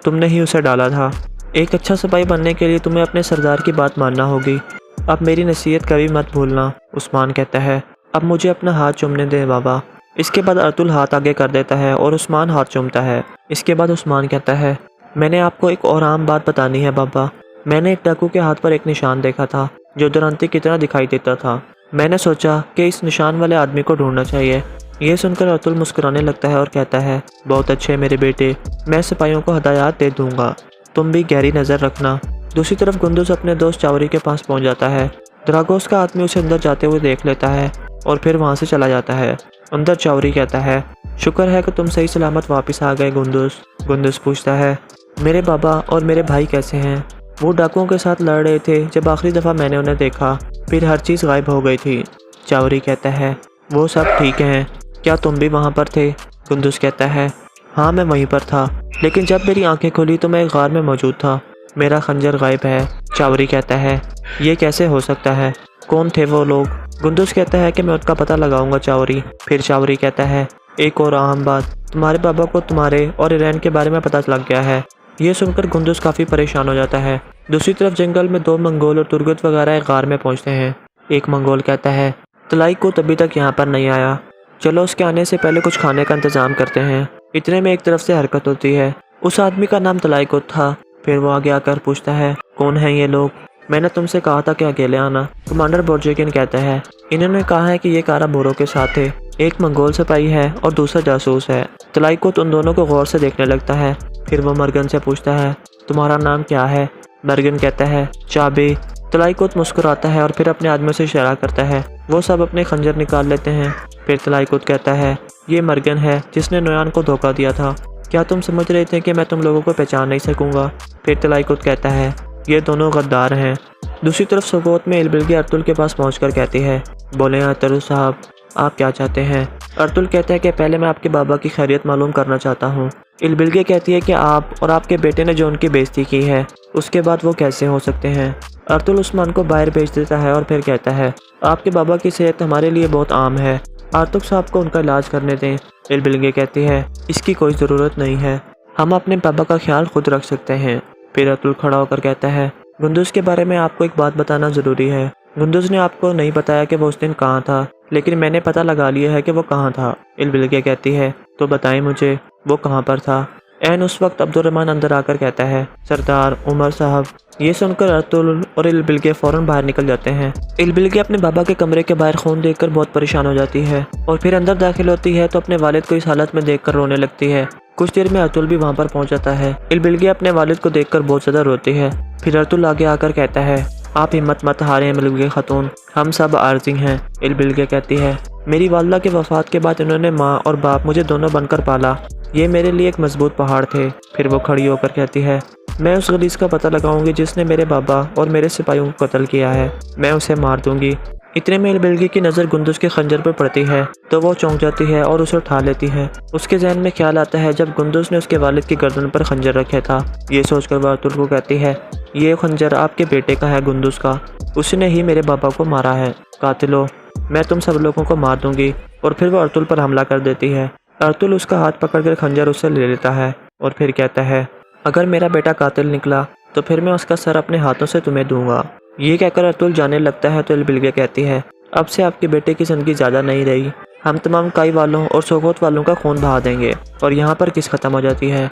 Speaker 1: तुमने ही उसे डाला था। एक अच्छा सिपाही बनने के लिए तुम्हें अपने सरदार की बात मानना होगी। अब मेरी नसीहत कभी मत भूलना। उस्मान कहता है, अब मुझे अपना हाथ चूमने दें बाबा। इसके बाद अर्तुल हाथ आगे कर देता है और उस्मान हाथ चूमता है। इसके बाद उस्मान कहता है, मैंने आपको एक और आम बात बतानी है बाबा। मैंने एक डाकू के हाथ पर एक निशान देखा था जो दुरंती की तरह दिखाई देता था। मैंने सोचा कि इस निशान वाले आदमी को ढूंढना चाहिए। ये सुनकर अतुल मुस्कुराने लगता है और कहता है, बहुत अच्छे मेरे बेटे, मैं सिपाहियों को हदायत दे दूंगा, तुम भी गहरी नज़र रखना। दूसरी तरफ गुंडूस अपने दोस्त चावरी के पास पहुंच जाता है। द्रागोस का आदमी उसे अंदर जाते हुए देख लेता है और फिर वहां से चला जाता है। अंदर चावरी कहता है, शुक्र है कि तुम सही सलामत वापस आ गए गुंडूस। गुंडूस पूछता है, मेरे बाबा और मेरे भाई कैसे हैं? वो डाकुओं के साथ लड़ रहे थे जब आखिरी दफ़ा मैंने उन्हें देखा, फिर हर चीज़ गायब हो गई थी। चावरी कहता है, वो सब ठीक हैं, क्या तुम भी वहाँ पर थे? गुंडूस कहता है, हाँ मैं वहीं पर था, लेकिन जब मेरी आंखें खुली तो मैं एक गार में मौजूद था। मेरा खंजर गायब है। चावरी कहता है, ये कैसे हो सकता है? कौन थे वो लोग? गुंडूस कहता है कि मैं उनका पता लगाऊंगा चावरी। फिर चावरी कहता है, एक और अहम बात, तुम्हारे बाबा को तुम्हारे और ईरान के बारे में पता लग गया है। ये सुनकर गुंडूस काफ़ी परेशान हो जाता है। दूसरी तरफ जंगल में 2 मंगोल और तुर्गत वगैरह एक गार में पहुंचते हैं। एक मंगोल कहता है, तलाई को तभी तक यहाँ पर नहीं आया, चलो उसके आने से पहले कुछ खाने का इंतजाम करते हैं। इतने में एक तरफ से हरकत होती है। उस आदमी का नाम तलाई को था। फिर वो आगे आकर पूछता है, कौन है ये लोग? मैंने तुमसे कहा था कि अकेले आना। कमांडर बोर्जेकिन कहता है, इन्होंने कहा है कि ये कारा बोरो के साथ है, एक मंगोल सिपाही है और दूसरा जासूस है। तलाई को उन दोनों को गौर से देखने लगता है। फिर वो मर्गन से पूछता है, तुम्हारा नाम क्या है? मर्गन कहता है, चाबी। तलाई को मुस्कुराता है और फिर अपने आदमियों से इशारा करता है। वो सब अपने खंजर निकाल लेते हैं। फिर तलाई को कहता है, ये मर्गन है जिसने नोयान को धोखा दिया था। क्या तुम समझ रहे थे कि मैं तुम लोगों को पहचान नहीं सकूंगा? फिर तलाई को कहता है, ये दोनों गद्दार हैं। दूसरी तरफ सोगोत में इलबिल्गी अर्तुल के पास पहुंचकर कहती है, बोले अर्तुल साहब, आप क्या चाहते हैं? अर्तुल कहता है कि पहले मैं आपके बाबा की खैरियत मालूम करना चाहता हूँ। इलबिल्गी कहती है कि आप और आपके बेटे ने जो उनकी बेइज्जती की है, उसके बाद वो कैसे हो सकते हैं? अर्तुल उस्मान को बाहर भेज देता है और फिर कहता है, आपके बाबा की सेहत हमारे लिए बहुत आम है, आर्तुक साहब को उनका इलाज करने दें। इलबिल्गी कहती है, इसकी कोई ज़रूरत नहीं है, हम अपने पापा का ख्याल खुद रख सकते हैं। फिर अर्तुल खड़ा होकर कहता है, गुंडूस के बारे में आपको एक बात बताना ज़रूरी है। गुंडूस ने आपको नहीं बताया कि वो उस दिन कहाँ था, लेकिन मैंने पता लगा लिया है कि वो कहाँ था। इलबिल्गी कहती है, तो बताएं मुझे, वो कहाँ पर था? एन उस वक्त अब्दुर्रहमान अंदर आकर कहता है, सरदार उमर साहब। ये सुनकर अर्तुल और इलबिल्गी फ़ौरन बाहर निकल जाते हैं। इलबिल्गी अपने बाबा के कमरे के बाहर खून देखकर बहुत परेशान हो जाती है और फिर अंदर दाखिल होती है तो अपने वालिद को इस हालत में देखकर रोने लगती है। कुछ देर में अर्तुल भी वहाँ पर पहुँच जाता है। इलबिल्गी अपने वालिद को देखकर बहुत ज़्यादा रोती है। फिर अर्तुल आगे आकर कहता है, आप हिम्मत मत हारें इलबिल्गी खातून, हम सब आर्जी हैं। इलबिल्गी कहती है, मेरी वालदा के वफात के बाद इन्होंने माँ और बाप मुझे दोनों बनकर पाला, ये मेरे लिए एक मजबूत पहाड़ थे। फिर वो खड़ी होकर कहती है, मैं उस गलीस का पता लगाऊंगी जिसने मेरे बाबा और मेरे सिपाहियों को कत्ल किया है, मैं उसे मार दूंगी। इतने में इलबिल्गी की नज़र गुंडूस के खंजर पर पड़ती है तो वो चौंक जाती है और उसे उठा लेती है। उसके जहन में ख्याल आता है जब गुंडूस ने उसके वालिद की गर्दन पर खंजर रखा था। ये सोचकर वह अर्तुल को कहती है, ये खंजर आपके बेटे का है गुंडूस का, उसने ही मेरे बाबा को मारा है। कातिलो, मैं तुम सब लोगों को मार दूंगी। और फिर वो अर्तुल पर हमला कर देती है। अर्तुल उसका हाथ पकड़कर खंजर उससे ले लेता है और फिर कहता है, अगर मेरा बेटा कातिल निकला तो फिर मैं उसका सर अपने हाथों से तुम्हें दूंगा। ये कहकर अर्तुल जाने लगता है तो इलबिल्गी कहती है, अब से आपके बेटे की जिंदगी ज़्यादा नहीं रही, हम तमाम काई वालों और सोगोत वालों का खून बहा देंगे। और यहाँ पर किस खत्म हो जाती है।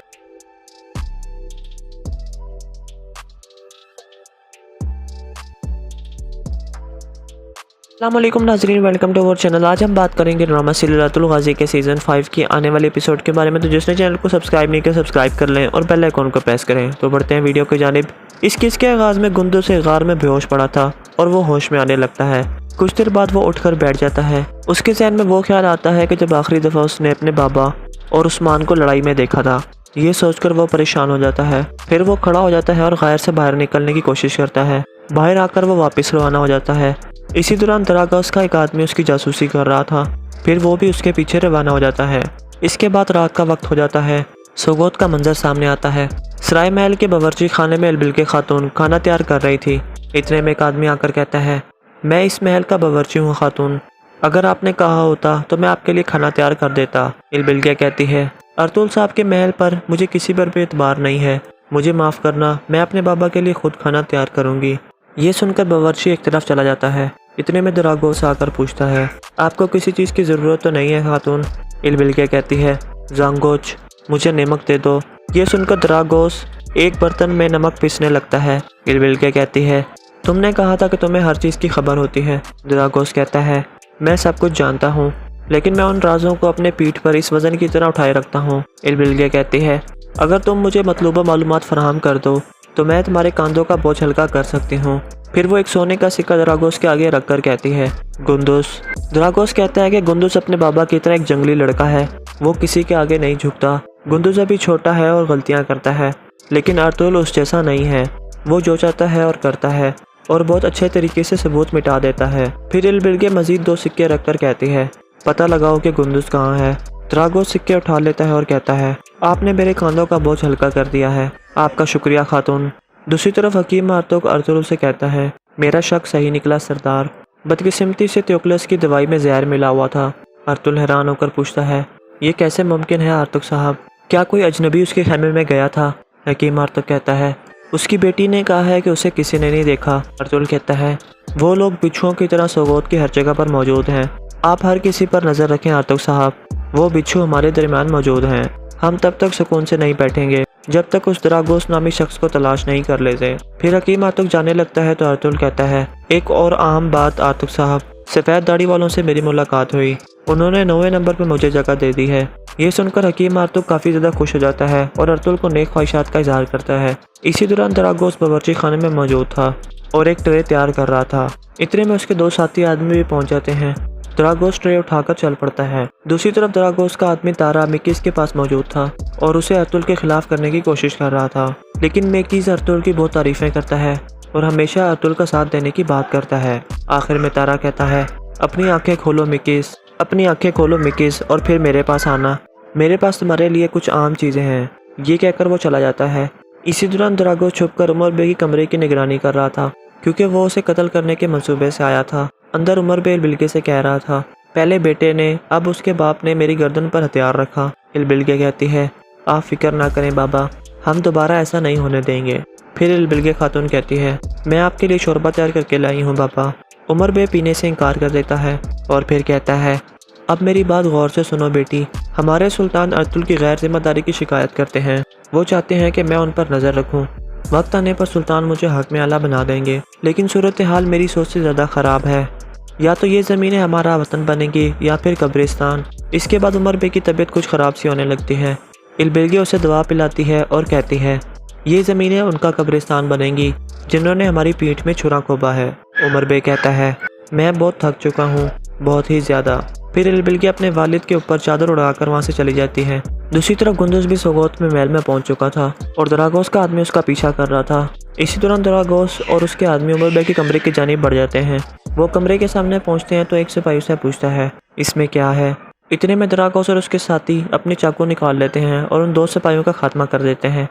Speaker 1: अस्सलामुअलैकुम नाज़रीन, वेलकम टू अवर चैनल। आज हम बात करेंगे ड्रामा सीरियल रातुल गाज़ी के सीज़न 5 की आने वाले एपिसोड के बारे में। तो जिसने चैनल को सब्सक्राइब नहीं किया सब्सक्राइब कर लें और बेल आइकॉन को प्रेस करें। तो बढ़ते हैं वीडियो की जानिब। इस किस के आगाज़ में गुंडूस से गार में बेहोश पड़ा था और वो होश में आने लगता है। कुछ देर बाद वो उठकर बैठ जाता है। उसके जहन में वो ख्याल आता है कि जब आखिरी दफ़ा उसने अपने बाबा और उस्मान को लड़ाई में देखा था। ये सोचकर वो परेशान हो जाता है। फिर वो खड़ा हो जाता है और गायर से बाहर निकलने की कोशिश करता है। बाहर आकर वो वापस रवाना हो जाता है। इसी दौरान दरागास का एक आदमी उसकी जासूसी कर रहा था। फिर वो भी उसके पीछे रवाना हो जाता है। इसके बाद रात का वक्त हो जाता है। सोगोत का मंजर सामने आता है। सराय महल के बावर्ची खाने में इलबिल्गी खातून खाना तैयार कर रही थी। इतने में एक आदमी आकर कहता है, मैं इस महल का बावर्ची हूँ खातून, अगर आपने कहा होता तो मैं आपके लिए खाना तैयार कर देता। इलबिल्गी कहती है, अर्तुल साहब के महल पर मुझे किसी पर भी एतबार नहीं है, मुझे माफ़ करना, मैं अपने बाबा के लिए खुद खाना तैयार करूँगी। ये सुनकर बावर्ची एक तरफ चला जाता है। इतने में दरागोस आकर पूछता है, आपको किसी चीज़ की ज़रूरत तो नहीं है खातून? इलबिल्गी कहती है, जांगोच, मुझे नमक दे दो, ये सुनकर द्रागोस एक बर्तन में नमक पीसने लगता है। इल्बिल्गे कहती है, तुमने कहा था कि तुम्हें हर चीज़ की खबर होती है। द्रागोस कहता है, मैं सब कुछ जानता हूँ, लेकिन मैं उन राजों को अपने पीठ पर इस वजन की तरह उठाए रखता हूँ। इल्बिल्गे कहती है, अगर तुम मुझे मतलूबा मालूमात फराहम कर दो तो मैं तुम्हारे कंधों का बोझ हल्का कर सकती हूँ। फिर वो एक सोने का सिक्का द्रागोस के आगे रखकर कहती है, गुंदुस। द्रागोस कहता है कि गुंदुस अपने बाबा की तरह एक जंगली लड़का है, वो किसी के आगे नहीं झुकता। गुंदुस अभी छोटा है और गलतियाँ करता है, लेकिन अर्तुल उस जैसा नहीं है। वो जो चाहता है और करता है और बहुत अच्छे तरीके से सबूत मिटा देता है। फिर इल्बिल्गे मजीद 2 सिक्के रखकर कहती है, पता लगाओ कि गुंदुस कहाँ है। द्रागोस सिक्के उठा लेता है और कहता है, आपने मेरे कंधों का बोझ हल्का कर दिया है, आपका शुक्रिया खातून। दूसरी तरफ हकीम मार्तोक अर्तुल से कहता है, मेरा शक सही निकला सरदार, बदकिस्मती से त्योकलस की दवाई में जहर मिला हुआ था। अर्तुल हैरान होकर पूछता है, ये कैसे मुमकिन है आर्तुक साहब, क्या कोई अजनबी उसके खेमे में गया था? हकीम मार्तोक कहता है, उसकी बेटी ने कहा है कि उसे किसी ने नहीं देखा। अर्तुल कहता है, वो लोग बिच्छुओं की तरह सोगोत की हर जगह पर मौजूद हैं, आप हर किसी पर नज़र रखें आर्तुक साहब, वो बिच्छू हमारे दरमियान मौजूद हैं। हम तब तक सुकून से नहीं बैठेंगे जब तक उस द्रागोस नामी शख्स को तलाश नहीं कर लेते। फिर हकीम आर्तुक जाने लगता है तो अर्तुल कहता है, एक और अहम बात आर्तुक साहब, सफ़ेद दाढ़ी वालों से मेरी मुलाकात हुई, उन्होंने 9वें नंबर पर मुझे जगह दे दी है। ये सुनकर हकीम आर्तुक काफ़ी ज़्यादा खुश हो जाता है और अर्तुल को नेक ख्वाहिशात का इजहार करता है। इसी दौरान द्रागोस बावर्ची खाने में मौजूद था और एक ट्रे तैयार कर रहा था। इतने में उसके 2 साथी आदमी भी पहुंच जाते हैं। द्रागोस ट्रे उठाकर चल पड़ता है। दूसरी तरफ द्रागोस का आदमी तारा मिकीस के पास मौजूद था और उसे अर्तुल के खिलाफ करने की कोशिश कर रहा था, लेकिन मिकीस अर्तुल की बहुत तारीफें करता है और हमेशा अर्तुल का साथ देने की बात करता है। आखिर में तारा कहता है, अपनी आंखें खोलो मिकीस, अपनी आंखें खोलो मिकीस और फिर मेरे पास आना, मेरे पास तुम्हारे लिए कुछ आम चीज़ें हैं। ये कहकर वो चला जाता है। इसी दौरान द्रागोस छुपकर उमर बे की कमरे की निगरानी कर रहा था, क्योंकि वो उसे कत्ल करने के मंसूबे से आया था। अंदर उमर बे इल्बिल्गे से कह रहा था, पहले बेटे ने, अब उसके बाप ने मेरी गर्दन पर हथियार रखा। इल्बिल्गे कहती है, आप फिक्र ना करें बाबा, हम दोबारा ऐसा नहीं होने देंगे। फिर इल्बिल्गे खातून कहती है, मैं आपके लिए शोरबा तैयार करके लाई हूँ बाबा। उमर बे पीने से इनकार कर देता है और फिर कहता है, अब मेरी बात गौर से सुनो बेटी, हमारे सुल्तान अर्तुल की गैर जिम्मेदारी की शिकायत करते हैं। वो चाहते हैं कि मैं उन पर नज़र रखूं। वक्त आने पर सुल्तान मुझे हक में आला बना देंगे, लेकिन सूरत हाल मेरी सोच से ज़्यादा ख़राब है। या तो ये ज़मीनें हमारा वतन बनेंगी या फिर कब्रिस्तान। इसके बाद उमर बे की तबीयत कुछ ख़राब सी होने लगती है। इल्बिल्गे उसे दवा पिलाती है और कहती है, ये ज़मीनें उनका कब्रिस्तान बनेंगी जिन्होंने हमारी पीठ में छुरा खोबा है। उमर बे कहता है, मैं बहुत थक चुका हूँ, बहुत ही ज़्यादा। फिर इल्बिल्गे अपने वालिद के ऊपर चादर उड़ाकर वहाँ से चली जाती है। दूसरी तरफ गुंदुस भी सोगोत में महल में पहुंच चुका था और द्रागोस का आदमी उसका पीछा कर रहा था। इसी दौरान द्रागोस और उसके आदमी उमर बे के कमरे की जानिब बढ़ जाते हैं। वो कमरे के सामने पहुंचते हैं तो एक सिपाही उससे पूछता है, इसमें क्या है? इतने में द्रागोस और उसके साथी अपने चाकू निकाल लेते हैं और उन 2 सिपाहियों का खात्मा कर देते हैं।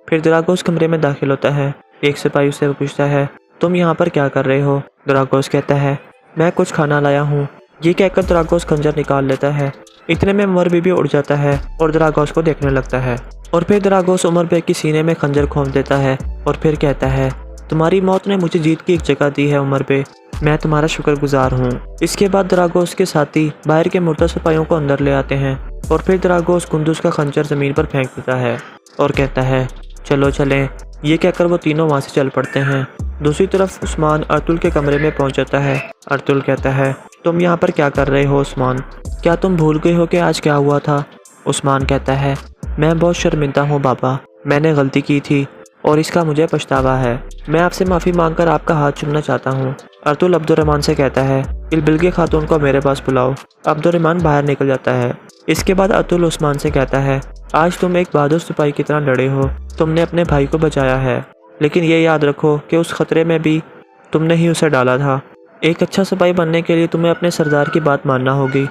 Speaker 1: फिर द्रागोस कमरे में दाखिल होता है। एक सिपाही उससे पूछता है, तुम यहाँ पर क्या कर रहे हो? द्रागोस कहता है, मैं कुछ खाना लाया हूँ। ये कहकर द्रागोस खंजर निकाल लेता है। इतने में उमर बे भी उड़ जाता है और द्रागोस को देखने लगता है और फिर द्रागोस उमर बे की सीने में खंजर घोंप देता है और फिर कहता है, तुम्हारी मौत ने मुझे जीत की एक जगह दी है उमर बे, मैं तुम्हारा शुक्रगुजार हूँ। इसके बाद द्रागोस के साथी बाहर के मुर्दा सिपाहियों को अंदर ले आते हैं और फिर द्रागोस गुंदुस का खंजर ज़मीन पर फेंक देता है और कहता है, चलो चलें। ये कहकर वो तीनों वहाँ से चल पड़ते हैं। दूसरी तरफ उस्मान अर्तुल के कमरे में पहुँच जाता है। अर्तुल कहता है, तुम यहाँ पर क्या कर रहे हो उस्मान? क्या तुम भूल गए हो कि आज क्या हुआ था? उस्मान कहता है, मैं बहुत शर्मिंदा हूँ बाबा, मैंने गलती की थी और इसका मुझे पछतावा है। मैं आपसे माफ़ी मांगकर आपका हाथ चूमना चाहता हूँ। अर्तुल अब्दुर्रहमान से कहता है, इल्बिल्गे खातून को मेरे पास बुलाओ। अब्दुर्रहमान बाहर निकल जाता है। इसके बाद अर्तुल उस्मान से कहता है, आज तुम एक बहादुर सिपाही की तरह लड़े हो, तुमने अपने भाई को बचाया है, लेकिन ये याद रखो कि उस खतरे में भी तुमने ही उसे डाला था। एक अच्छा सिपाही बनने के लिए तुम्हें अपने सरदार की बात मानना होगी।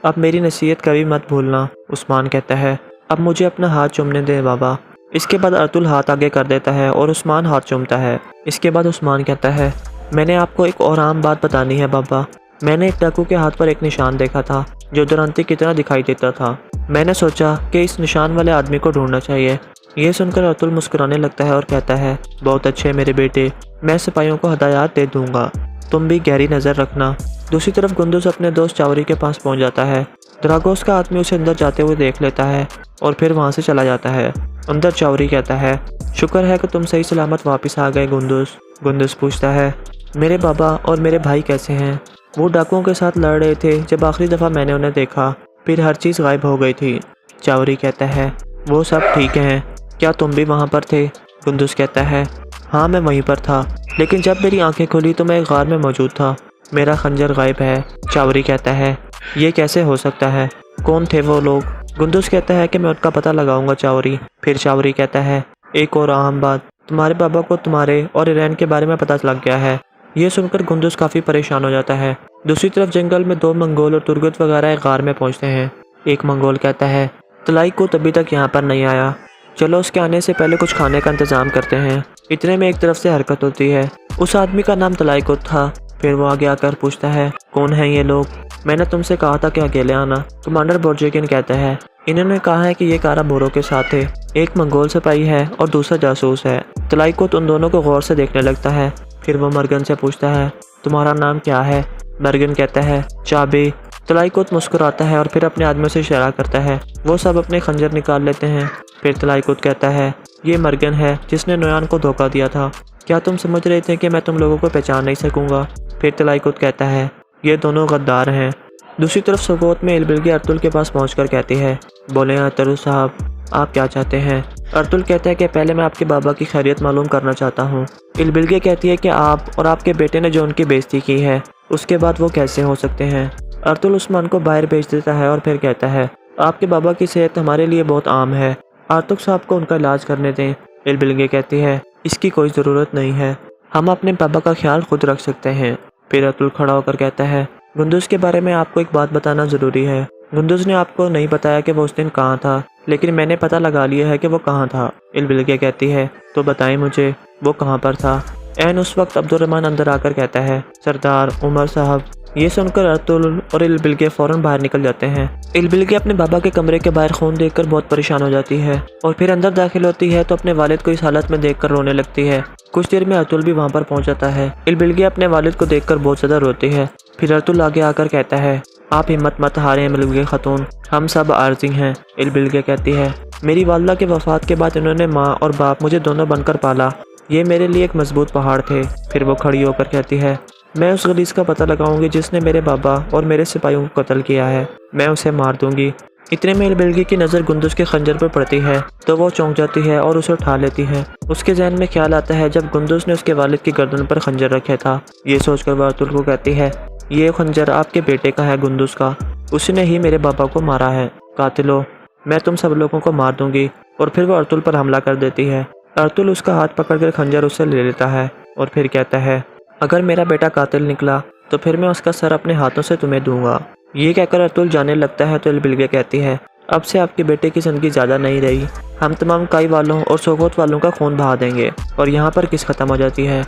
Speaker 1: अब मेरी नसीहत कभी मत भूलना। उस्मान कहता है, अब मुझे अपना हाथ चूमने दे बाबा। इसके बाद अर्तुल हाथ आगे कर देता है और उस्मान हाथ चूमता है। इसके बाद उस्मान कहता है, मैंने आपको एक और आम बात बतानी है बाबा। मैंने एक डाकू के हाथ पर एक निशान देखा था जो दुरंती की तरह दिखाई देता था। मैंने सोचा कि इस निशान वाले आदमी को ढूंढना चाहिए। ये सुनकर अर्तुल मुस्कुराने लगता है और कहता है, बहुत अच्छे मेरे बेटे, मैं सिपाहियों को हदायत दे दूंगा, तुम भी गहरी नज़र रखना। दूसरी तरफ गुंदुस अपने दोस्त चावरी के पास पहुंच जाता है। द्रागोस का आदमी उसे अंदर जाते हुए देख लेता है और फिर वहाँ से चला जाता है। अंदर चावरी कहता है, शुक्र है कि तुम सही सलामत वापस आ गए गुंडूस। गुंडूस पूछता है, मेरे बाबा और मेरे भाई कैसे हैं? वो डाकुओं के साथ लड़ रहे थे जब आखिरी दफ़ा मैंने उन्हें देखा, फिर हर चीज़ गायब हो गई थी। चावरी कहता है, वो सब ठीक हैं, क्या तुम भी वहाँ पर थे? गुंडूस कहता है, हाँ मैं वहीं पर था, लेकिन जब मेरी आंखें खुली तो मैं एक गार में मौजूद था। मेरा खंजर गायब है। चावरी कहता है, ये कैसे हो सकता है? कौन थे वो लोग? गुंडूस कहता है कि मैं उनका पता लगाऊंगा चावरी। फिर चावरी कहता है, एक और अहम बात, तुम्हारे बाबा को तुम्हारे और ईरान के बारे में पता लग गया है। ये सुनकर गुंडूस काफ़ी परेशान हो जाता है। दूसरी तरफ जंगल में 2 मंगोल और तुर्गत वगैरह एक गार में पहुंचते हैं। एक मंगोल कहता है, तलाई को अभी तक यहाँ पर नहीं आया, चलो उसके आने से पहले कुछ खाने का इंतज़ाम करते हैं। इतने में एक तरफ से हरकत होती है। उस आदमी का नाम तलाईकुत था। फिर वो आगे आकर पूछता है, कौन है ये लोग? मैंने तुमसे कहा था कि अकेले आना। कमांडर बोर्जेकिन कहता है, इन्होंने कहा है कि ये कारा बोरो के साथ है। एक मंगोल सिपाही है और दूसरा जासूस है। तलाईकुत उन दोनों को गौर से देखने लगता है। फिर वो मर्गन से पूछता है, तुम्हारा नाम क्या है? मर्गन कहता है, चाबी। तलाईकुत मुस्कुराता है और फिर अपने आदमियों से इशारा करता है। वो सब अपने खंजर निकाल लेते हैं। फिर तलाईकुत कहता है, ये मर्गन है जिसने नोयान को धोखा दिया था। क्या तुम समझ रहे थे कि मैं तुम लोगों को पहचान नहीं सकूंगा? फिर तलाईकुत कहता है, ये दोनों गद्दार हैं। दूसरी तरफ सोगोत में इलबिल्गी अर्तुल के पास पहुंचकर कहती है, बोले अर्तुल साहब, आप क्या चाहते हैं? अर्तुल कहता है कि पहले मैं आपके बाबा की खैरियत मालूम करना चाहता हूँ। इलबिल्गी कहती है कि आप और आपके बेटे ने जो उनकी बेइज्जती की है, उसके बाद वो कैसे हो सकते हैं? अर्तुल उस्मान को बाहर भेज देता है और फिर कहता है, आपके बाबा की सेहत हमारे लिए बहुत आम है, आर्तुक साहब को उनका इलाज करने दें। इलबिल्गी कहती है, इसकी कोई ज़रूरत नहीं है, हम अपने बाबा का ख्याल खुद रख सकते हैं। फिर अर्तुल खड़ा होकर कहता है, गुंडूस के बारे में आपको एक बात बताना ज़रूरी है। गुंडूस ने आपको नहीं बताया कि वो उस दिन कहाँ था, लेकिन मैंने पता लगा लिया है कि वो कहाँ था। इलबिल्गी कहती है, तो बताएं मुझे, वो कहाँ पर था? एन उस वक्त अब्दुर्रहमान अंदर आकर कहता है, सरदार उमर साहब। ये सुनकर अर्तुल और इलबिल्गी फ़ौरन बाहर निकल जाते हैं। इलबिल्गी अपने बाबा के कमरे के बाहर खून देखकर बहुत परेशान हो जाती है और फिर अंदर दाखिल होती है तो अपने वालिद को इस हालत में देखकर रोने लगती है। कुछ देर में अर्तुल भी वहाँ पर पहुँच जाता है। इलबिल्गी अपने वालिद को देखकर बहुत ज़्यादा रोती है। फिर अर्तुल आगे आकर कहता है, आप हिम्मत मत हारें इलबिल्गी खातून, हम सब आर्जी हैं। इलबिल्गी कहती है, मेरी वालदा के वफात के बाद इन्होंने माँ और बाप मुझे दोनों बनकर पाला, ये मेरे लिए एक मजबूत पहाड़ थे। फिर वो खड़ी होकर कहती है, मैं उस गलीस का पता लगाऊंगी जिसने मेरे बाबा और मेरे सिपाहियों को कत्ल किया है, मैं उसे मार दूंगी। इतने में इलबिल्गी की नज़र गुंडूस के खंजर पर पड़ती है तो वो चौंक जाती है और उसे उठा लेती है। उसके जहन में ख्याल आता है जब गुंडूस ने उसके वालिद की गर्दन पर खंजर रखा था। ये सोचकर वह अर्तुल को कहती है, ये खंजर आपके बेटे का है गुंडूस का, उसने ही मेरे बाबा को मारा है। कातिलो, मैं तुम सब लोगों को मार दूंगी। और फिर वो अर्तुल पर हमला कर देती है। अर्तुल उसका हाथ पकड़कर खंजर उससे ले लेता है और फिर कहता है, अगर मेरा बेटा कातिल निकला तो फिर मैं उसका सर अपने हाथों से तुम्हें दूंगा। ये कहकर अर्तुल जाने लगता है तो इलबिल्गी कहती है, अब से आपके बेटे की जिंदगी ज़्यादा नहीं रही, हम तमाम काई वालों और सोगोत वालों का खून बहा देंगे। और यहाँ पर किस ख़त्म हो जाती है।